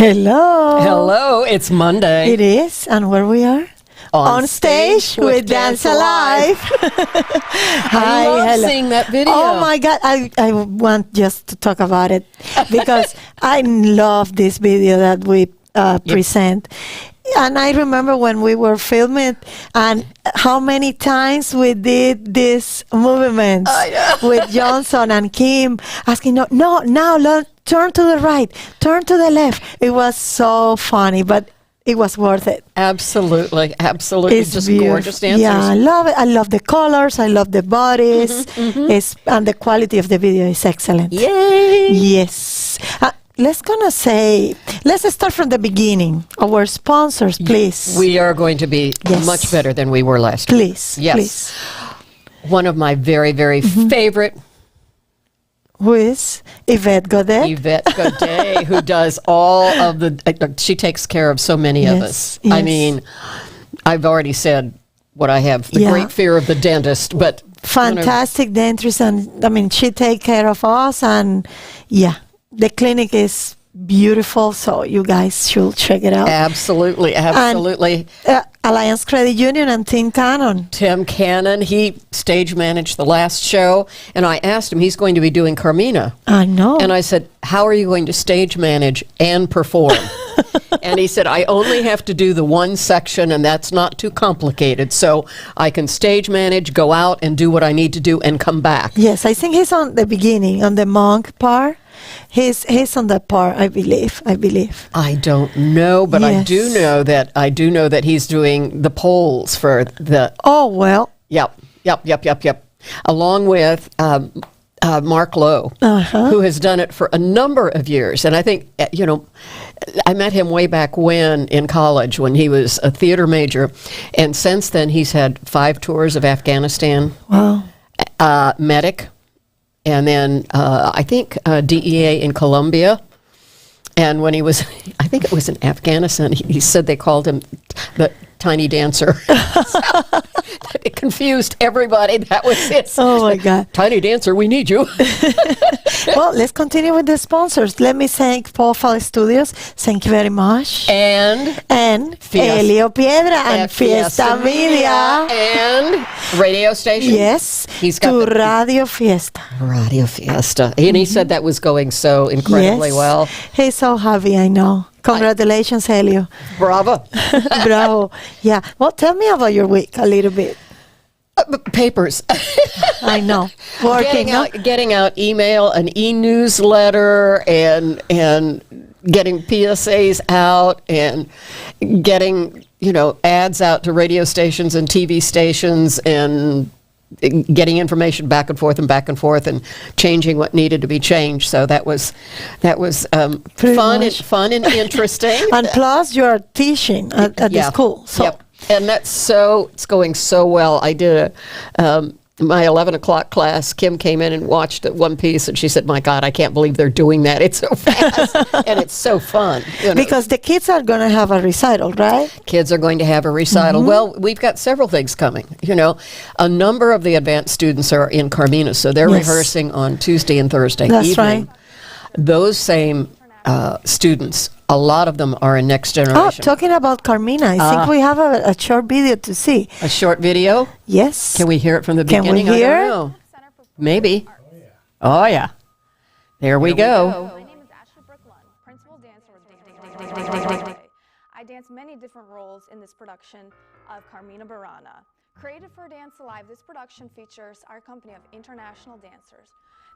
Hello. Hello, it's Monday. It is, and where we are? On stage with Dance Alive. Hi, I love hello. seeing that video. Oh my God, I want just to talk about it because I love this video that we present. And I remember when we were filming and how many times we did this movement with Johnson and Kim asking, now turn to the right, turn to the left. It was so funny, but it was worth it. Absolutely. It's just beautiful. gorgeous dancers. Yeah, I love it. I love the colors. I love the bodies. And the quality of the video is excellent. Yay! Yes. Let's start from the beginning. Our sponsors, please. We are going to be much better than we were last year. Please. Yes. Please. One of my very, very favorite. Who is Yvette Godet? Yvette Godet, who does all of the, she takes care of so many of us. Yes. I mean, I've already said what I have, the great fear of the dentist, but. Fantastic dentist, and I mean, she take care of us, and the clinic is beautiful, so you guys should check it out. Absolutely. And, Alliance Credit Union and Tim Cannon, he stage managed the last show, and I asked him, he's going to be doing Carmina. I know. And I said, how are you going to stage manage and perform? And he said, I only have to do the one section, and that's not too complicated. So I can stage manage, go out and do what I need to do, and come back. Yes, I think he's on the beginning, on the monk part. He's on that part, I believe. I don't know, but I do know that he's doing the polls for the. Oh well. Yep. Along with Mark Lowe, who has done it for a number of years, and I think I met him way back when in college when he was a theater major, and since then he's had 5 tours of Afghanistan. Wow. Medic. And then I think DEA in Colombia. And when he was, I think it was in Afghanistan, he said they called him the tiny dancer. It confused everybody. That was it. Oh my God. Tiny dancer, we need you. Well, let's continue with the sponsors. Let me thank Profile Studios. Thank you very much. And Helio Piedra and Fiesta Media. And radio station. Yes. He's got Radio Fiesta. Radio Fiesta. And he said that was going so incredibly well. He's so happy, I know. Congratulations, Helio. Bravo. Bravo. Yeah. Well, tell me about your week a little bit. Papers. I know. Working, getting out email, an e-newsletter, and getting PSAs out, and getting ads out to radio stations and TV stations, and getting information back and forth and changing what needed to be changed. So that was fun and interesting. And plus you're teaching at the school. So. Yep. And it's going so well. I did my 11 o'clock class. Kim came in and watched it one piece, and she said, my God, I can't believe they're doing that. It's so fast, and it's so fun. Because the kids are going to have a recital, right? Kids are going to have a recital. Well, we've got several things coming. A number of the advanced students are in Carmina, so they're rehearsing on Tuesday and Thursday evening. Right. Those same students, a lot of them are in Next Generation. Oh, talking about Carmina, I think we have a short video to see. A short video? Yes. Can we hear it from the beginning? Can we hear? I don't know. Maybe. Oh, yeah. There we go. My name is Ashley Brooklyn, principal dancer with I dance many different roles in this production of Carmina Burana. Created for Dance Alive, this production features our company of international dancers.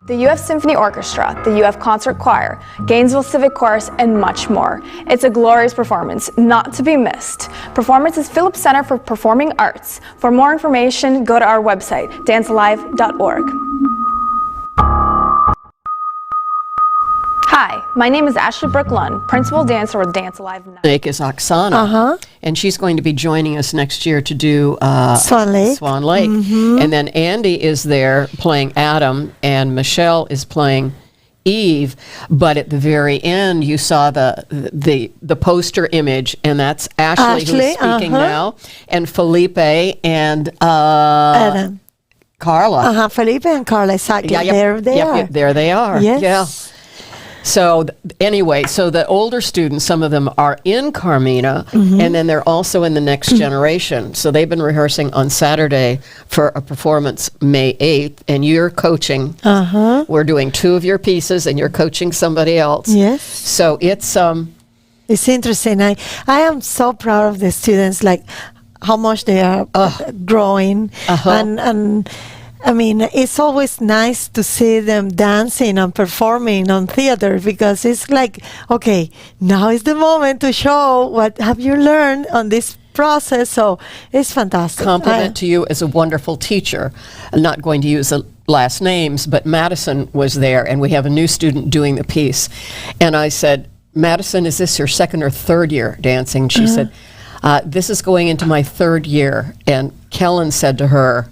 The UF Symphony Orchestra, the UF Concert Choir, Gainesville Civic Chorus, and much more. It's a glorious performance, not to be missed. Performance is Phillips Center for Performing Arts. For more information, go to our website, dancealive.org. Hi, my name is Ashley Brooklyn, principal dancer with Dance Alive. Nick is Oksana, and she's going to be joining us next year to do Swan Lake. And then Andy is there playing Adam, and Michelle is playing Eve. But at the very end, you saw the poster image, and that's Ashley who's speaking now, and Felipe and Adam. Carla. Felipe and Carla, exactly. There they are. There they are. Yes. Yeah. So anyway, so the older students, some of them are in Carmina, and then they're also in the next generation. So they've been rehearsing on Saturday for a performance May 8th, and you're coaching. We're doing 2 of your pieces, and you're coaching somebody else. Yes. So It's interesting. I am so proud of the students, like how much they are growing, and I mean, it's always nice to see them dancing and performing on theater, because it's like, okay, now is the moment to show what have you learned on this process. So it's fantastic. compliment to you as a wonderful teacher. I'm not going to use the last names, but Madison was there, and we have a new student doing the piece. And I said, Madison, is this your 2nd or 3rd year dancing? She said, this is going into my 3rd year. And Kellen said to her,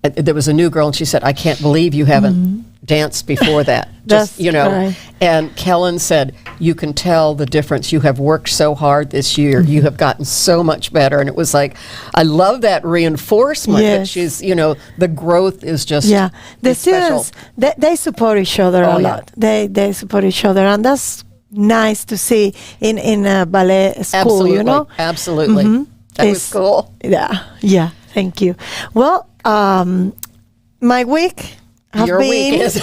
there was a new girl, and she said, I can't believe you haven't danced before that. That's you know. right. And Kellen said, you can tell the difference. You have worked so hard this year. You have gotten so much better. And it was like, I love that reinforcement that Yes. she's, the growth is just Yeah, the it's special. students, they support each other Oh, a yeah. lot. They support each other, and that's nice to see in a ballet school. Absolutely. Absolutely. That was It's- cool. Yeah. Thank you. Well, my week have Your week been is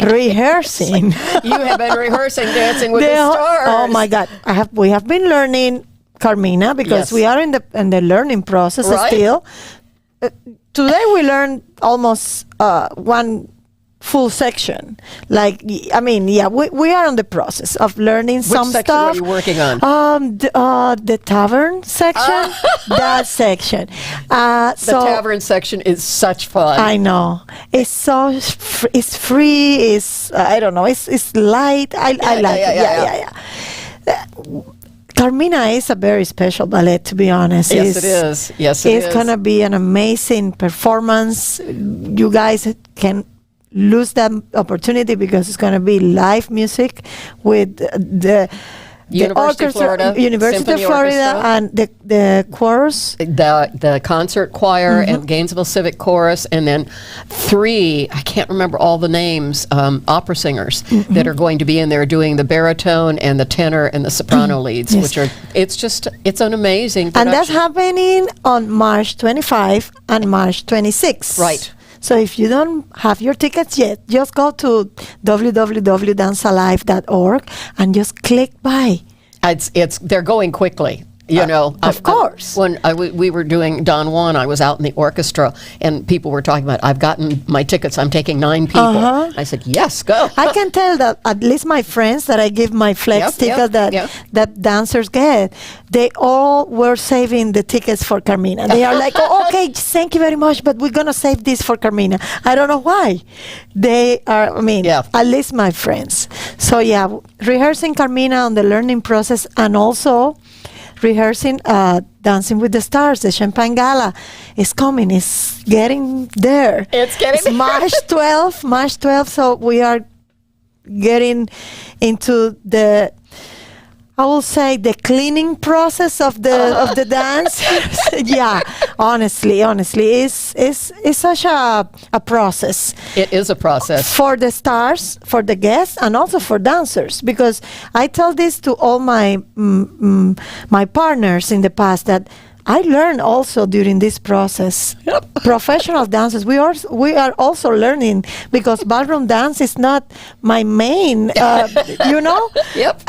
rehearsing. you have been rehearsing Dancing with the The- Stars. Oh my God! We have been learning Carmina, because Yes. we are in the learning process Right. still. Today we learned almost one full section. Like, I mean, yeah, we are on the process of learning Which some section stuff. were you working on? The tavern section, that section. The So tavern section is such fun. I know it's so it's free. It's I don't know. It's light. I like it. Yeah. Carmina is a very special ballet, to be honest. Yes, it is. Yes, it is. It's gonna be an amazing performance. You guys can lose that opportunity, because it's gonna be live music with the University of orchestra, Florida University Symphony of Florida, Orchestra. and the chorus. The concert choir and Gainesville Civic Chorus, and then 3, I can't remember all the names, opera singers that are going to be in there doing the baritone and the tenor and the soprano leads, Yes. which are, it's an amazing production. And that's happening on March 25 and March 26. Right. So if you don't have your tickets yet, just go to www.dancealive.org and just click buy. They're going quickly. Of course. When we were doing Don Juan, I was out in the orchestra, and people were talking about, I've gotten my tickets, I'm taking 9 people. I said, yes, go. I can tell that at least my friends that I give my flex ticket that dancers get, they all were saving the tickets for Carmina. They are like, oh, okay, thank you very much, but we're going to save this for Carmina. I don't know why. They are, at least my friends. So yeah, rehearsing Carmina on the learning process, and also rehearsing Dancing with the Stars. The Champagne Gala is coming. It's getting there. It's getting there. March 12th. So we are getting into the, I will say, the cleaning process of the dance. Yeah, honestly, it's such a process. It is a process. For the stars, for the guests, and also for dancers, because I tell this to all my my partners in the past, that I learned also during this process. Professional dancers, we are also learning, because ballroom dance is not my main, Yep.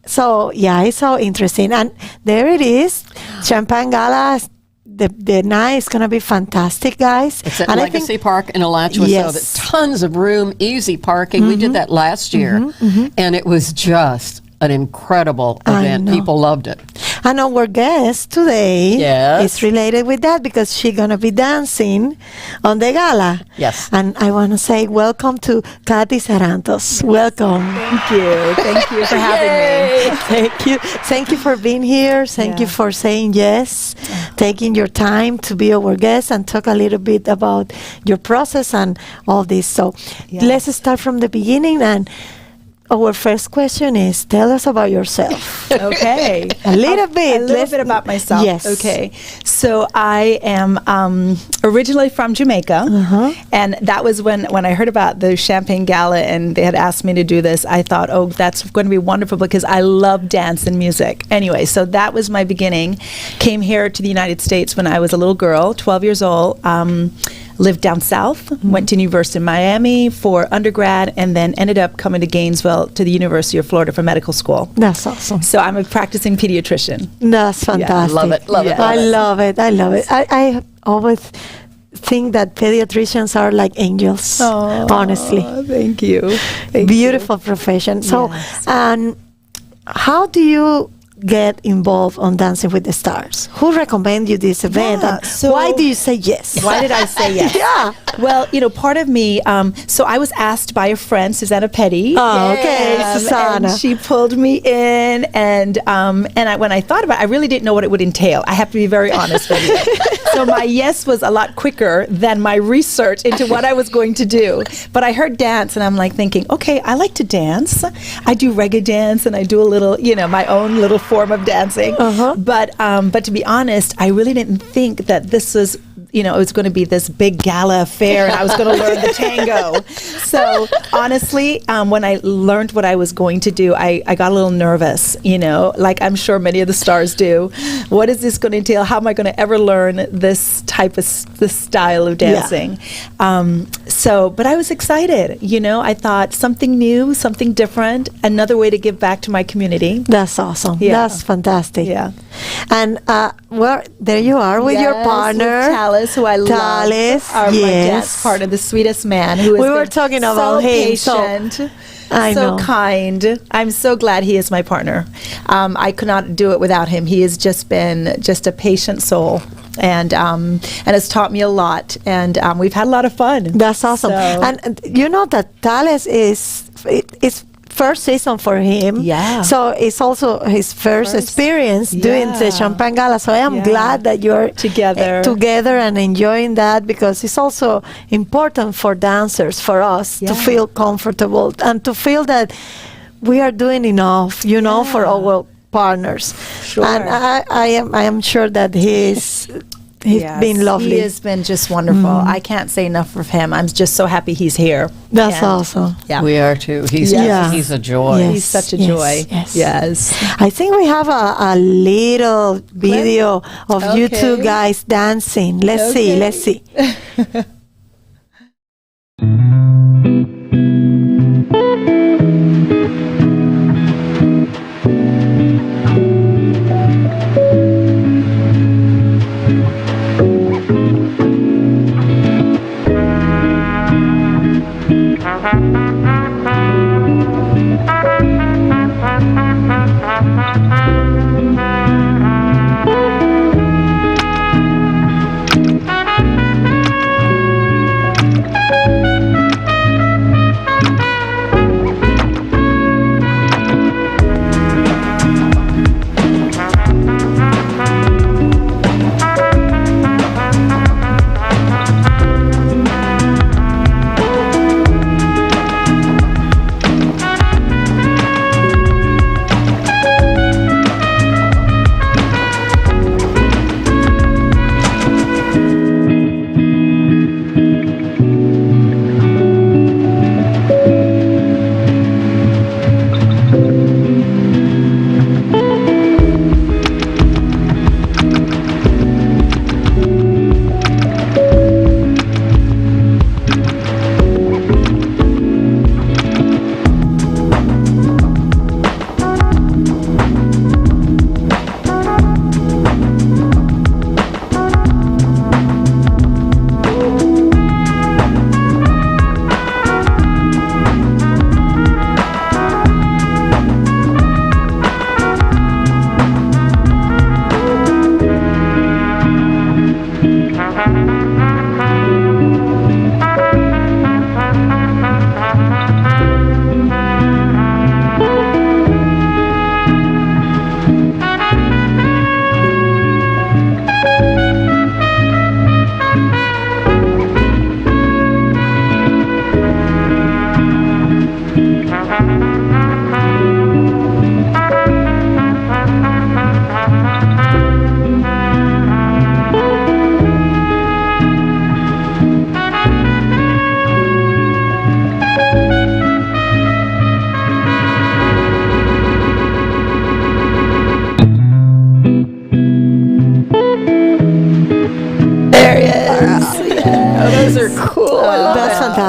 So yeah, it's so interesting, and there it is, Champagne Gala. The night is gonna be fantastic, guys. It's at And Legacy Park in Alachua, Yes. so there's tons of room, easy parking. We did that last year, and it was just an incredible I event. know. People loved it. And our guest today Yes. is related with that, because she's going to be dancing on the gala. Yes. And I want to say welcome to Katy Sarantos. Welcome. Thank you. Thank you for having me. Thank you. Thank you for being here. Thank you for saying yes, taking your time to be our guest and talk a little bit about your process and all this. So let's start from the beginning. And our first question is, tell us about yourself. Okay. A little bit. A little bit about myself. Yes. Okay. So I am originally from Jamaica, and that was when I heard about the Champagne Gala and they had asked me to do this. I thought, oh, that's going to be wonderful because I love dance and music. Anyway, so that was my beginning. Came here to the United States when I was a little girl, 12 years old. Lived down south, went to University of Miami for undergrad, and then ended up coming to Gainesville to the University of Florida for medical school. That's awesome. So I'm a practicing pediatrician. That's fantastic. Love it, love it, I love it. love it. I always think that pediatricians are like angels, honestly. Thank you. Thank Beautiful profession. So, Yes. and how do you get involved on Dancing with the Stars? Who recommended you this event? Yeah, And so- why do you say yes? Why did I say yes? Yeah. Well, part of me, so I was asked by a friend, Susanna Petty. Oh, okay, Susanna. And she pulled me in, and when I thought about it, I really didn't know what it would entail. I have to be very honest with you. So my yes was a lot quicker than my research into what I was going to do. But I heard dance, and I'm like thinking, okay, I like to dance. I do reggae dance, and I do a little, my own little form of dancing. But to be honest, I really didn't think that this was, it was going to be this big gala affair and I was going to learn the tango. So honestly, when I learned what I was going to do, I got a little nervous, like I'm sure many of the stars do. What is this going to entail? How am I going to ever learn this style of dancing? But I was excited, I thought something new, something different, another way to give back to my community. That's awesome. Yeah. That's fantastic. Yeah. And there you are with your Yes, partner, with Talis, who I Talis, love. My yes. dance partner, the sweetest man. Who We has were been talking about so him, so patient, I so know. kind. I'm so glad he is my partner. I could not do it without him. He has just been just a patient soul. And has taught me a lot, and we've had a lot of fun. That's awesome. So- And you know that Talis is first season for him. Yeah. So it's also his first experience doing the Yeah. Champagne Gala. So I am Yeah. glad that you're Together. and enjoying that, because it's also important for dancers, for us to Yeah. feel comfortable and to feel that we are doing enough, for our partners. Sure. And I am sure that he's Yes, been lovely. He has been just wonderful. I can't say enough of him. I'm just so happy he's here. That's And- awesome. Yeah. We are too. He's Yeah. he's a joy. Yes. He's such a Yes, joy. yes. Yes. I think we have a little video of you two Okay. guys dancing. Let's see.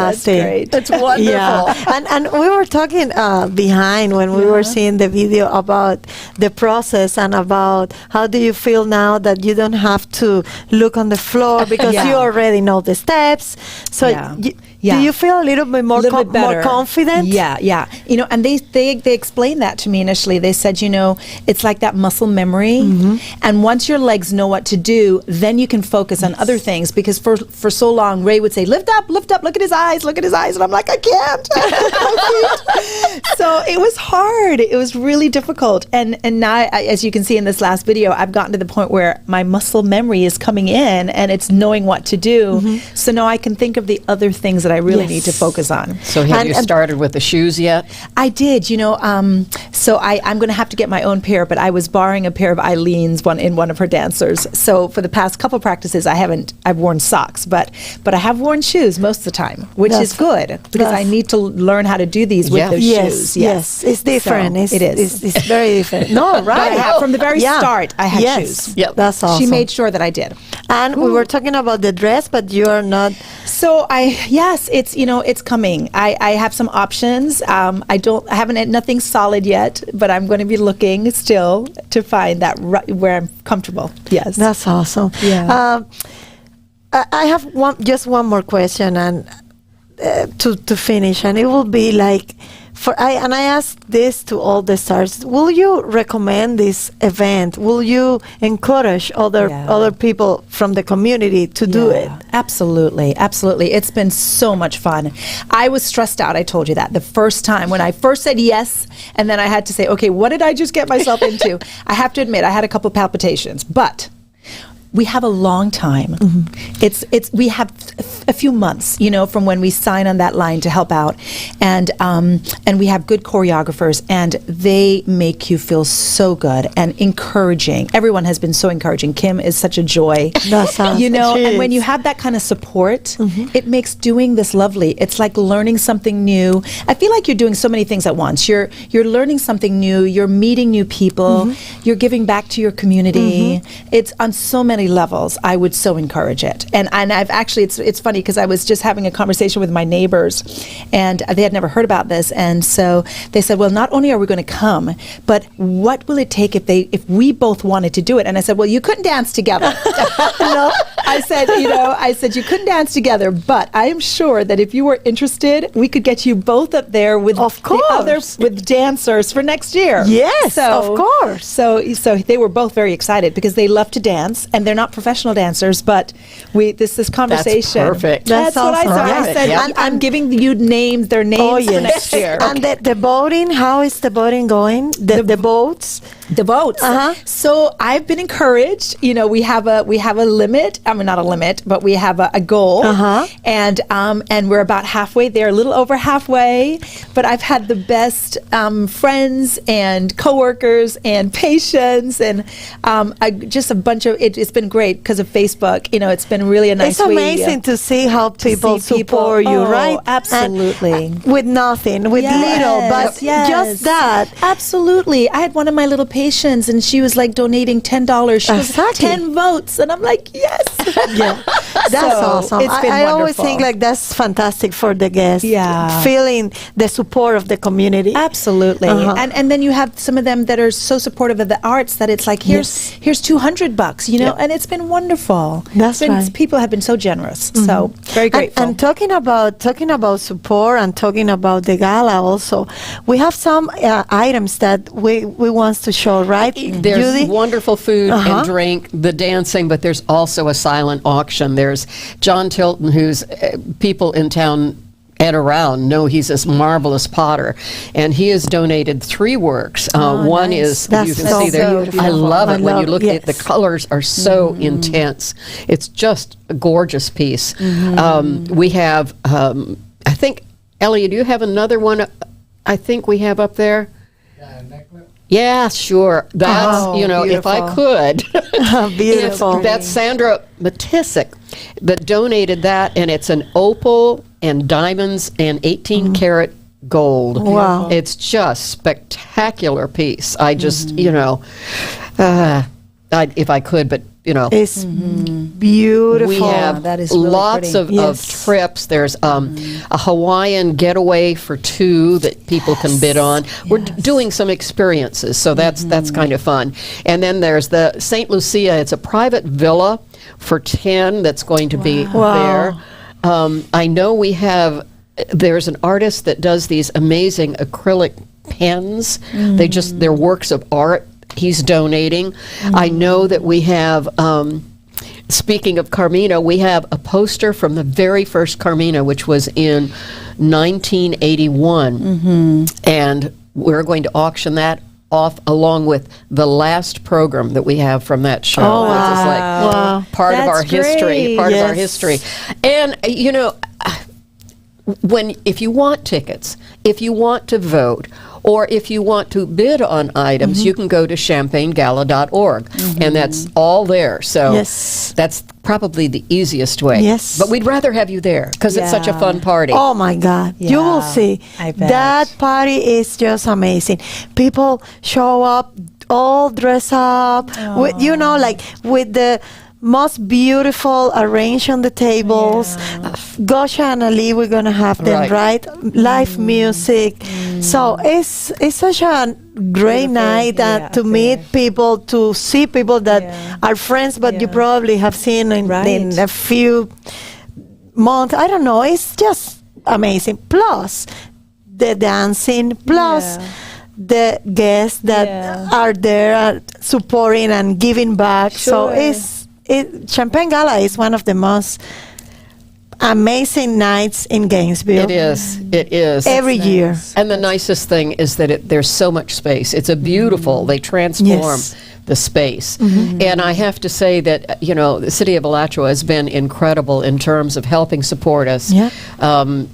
fantastic. great. It's wonderful. Yeah, and we were talking behind when we were seeing the video about the process and about how do you feel now that you don't have to look on the floor because Yeah. you already know the steps. So Yeah. do Yeah. you feel a little bit more little bit better. more confident? Yeah, yeah. You know, and they explained that to me initially. They said, you know, it's like that muscle memory, and once your legs know what to do, then you can focus on other things. Because for so long, Ray would say, lift up, look at his eyes, and I'm like, I can't. So it was hard. It was really difficult. And now, as you can see in this last video, I've gotten to the point where my muscle memory is coming in, and it's knowing what to do. So now I can think of the other things that I really need to focus on. So have you started with the shoes yet? I did, you know. So I'm going to have to get my own pair, but I was borrowing a pair of Eileen's in one of her dancers. So for the past couple practices, I've worn socks, but I have worn shoes most of the time, which is good because I need to learn how to do these with those shoes. Yes, it's different. So, it is. It's very different. No, But I right. have, from the very start, I had shoes. Yep. That's awesome. She made sure that I did. And we were talking about the dress, but you are not. So it's, you know, it's coming. I have some options. I haven't had nothing solid yet, but I'm going to be looking still to find that where I'm comfortable. Yes. That's awesome. Yeah. I have just one more question, and to finish, and it will be like I asked this to all the stars. Will you recommend this event? Will you encourage other people from the community to do it? Absolutely, absolutely. It's been so much fun. I was stressed out. I told you that the first time when I first said yes, and then I had to say, okay, what did I just get myself into? I have to admit, I had a couple palpitations, but we have a long time. We have a few months, you know, from when we sign on that line to help out, and we have good choreographers, and they make you feel so good and encouraging. Everyone has been so encouraging. Kim is such a joy, you know. And when you have that kind of support, it makes doing this lovely. It's like learning something new. I feel like you're doing so many things at once. You're learning something new. You're meeting new people. You're giving back to your community. It's on so many levels. I would so encourage it. And I've actually, it's funny because I was just having a conversation with my neighbors, and they had never heard about this, and so they said, well, not only are we going to come, but what will it take if we both wanted to do it? And I said, well, you couldn't dance together. I said you couldn't dance together, but I am sure that if you were interested, we could get you both up there with with dancers for next year. Yes, of course. So they were both very excited because they love to dance, and they're not professional dancers, but this conversation. That's perfect. That's what I said. Perfect. I said, Yeah. I'm giving you their names for next year. And the boating, how is the boating going? The boats? The boats. So I've been encouraged. You know, we have a limit. I mean, not a limit, but we have a goal. And we're about halfway there, a little over halfway. But I've had the best friends and coworkers and patients, and just a bunch of. It's been great because of Facebook. You know, it's been really a nice. It's amazing to see how people support you, right? Absolutely. And with nothing, with little, but just that. Absolutely. I had one of my little patients, and she was like donating $10. She goes, 10 votes, and I'm like, yes. That's awesome. It's been I always wonderful. think like that's fantastic for the guests. Yeah. Feeling the support of the community. Absolutely. And then you have some of them that are so supportive of the arts that it's like, here's $200, you know, and it's been wonderful. That's right. People have been so generous. So very grateful. And talking about support and talking about the gala also, we have some items that we want to show, right? There's Judy? wonderful food and drink, the dancing, but there's also a silent auction. There's John Tilton, who's people in town and around know he's this marvelous potter, and he has donated 3 works. One nice. is That's you can so see there. beautiful. I love it when you look yes. at the colors are so intense. It's just a gorgeous piece. We have, I think, Ellie, do you have another one? I think we have up there. Yeah, sure. That's, you know, beautiful. if I could. Beautiful. That's Sandra Matisic that donated that, and it's an opal and diamonds and 18 karat gold. Wow. It's just spectacular piece. I just, you know, if I could, but It's beautiful. we have that is really lots pretty. Yes. of trips. There's a Hawaiian getaway for 2 that people can bid on. We're doing some experiences, so that's kind of fun. And then there's the St. Lucia. It's a private villa for 10 that's going to be there. I know there's an artist that does these amazing acrylic pens. They're works of art. He's donating. I know that we have, speaking of Carmina, we have a poster from the very first Carmina, which was in 1981. And we're going to auction that off along with the last program that we have from that show. Oh, Which is like wow. part of That's our history. great. Part of our Yes. history. And, if you want tickets, if you want to vote, or if you want to bid on items, you can go to champagnegala.org, and that's all there. So Yes. that's probably the easiest way. Yes. But we'd rather have you there because it's such a Yeah. fun party. Oh my God. You will Yeah, see. I bet. That party is just amazing. People show up all dressed up with, with the most beautiful arranged on the tables. Gosha and Ali, we're going to have them, right? Live music. So it's such a great night to meet people, to see people that are friends, but you probably have seen in a few months. I don't know. It's just amazing. Plus the dancing, plus the guests that are there supporting and giving back. So Champagne Gala is one of the most amazing nights in Gainesville. It is. Every year. And the nicest thing is that there's so much space. It's a beautiful, they transform the space. And I have to say that, the city of Alachua has been incredible in terms of helping support us. Yeah.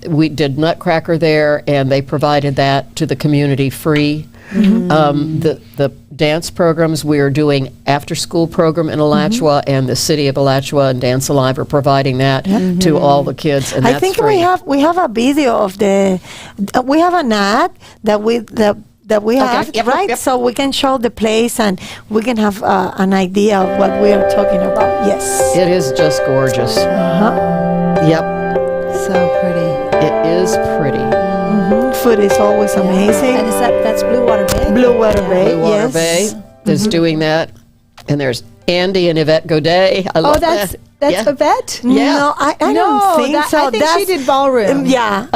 We did Nutcracker there, and they provided that to the community free. The dance programs, we are doing after-school program in Alachua, and the city of Alachua and Dance Alive are providing that to all the kids, and I that's think free. we have a video of we have an ad that we have, Yep, right? yep. So we can show the place and we can have an idea of what we are talking about. Yes. It is just gorgeous. Yep, So pretty. it is pretty. Food is always amazing. And that's Blue Water Bay? Blue Water Bay, Blue Water yes. Bay is doing that, and there's Andy and Yvette Godet. I love that's that. Yvette? Yeah. No, I don't think so. I think she did ballroom. Yeah.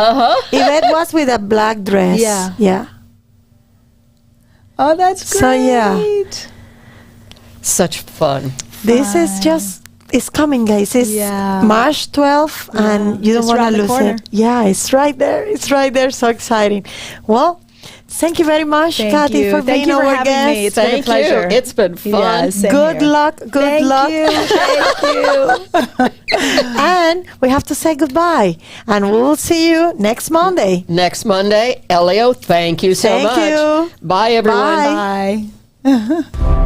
Yvette was with a black dress. Yeah. Oh, that's great. So, yeah. Such fun. This is it's coming, guys. It's March 12th, and you don't It's want around to the lose corner. it. Yeah, it's right there. It's right there. So exciting. Well, thank you very much, Thank Kathy, you. for Thank being you for our having guest. me. It's been a Thank pleasure. you. It's been fun. Yeah, same Good here. luck. Good luck. Thank you. And we have to say goodbye. And we will see you next Monday. Next Monday, Elio, thank you so Thank much. you. Bye, everyone. Bye. Bye.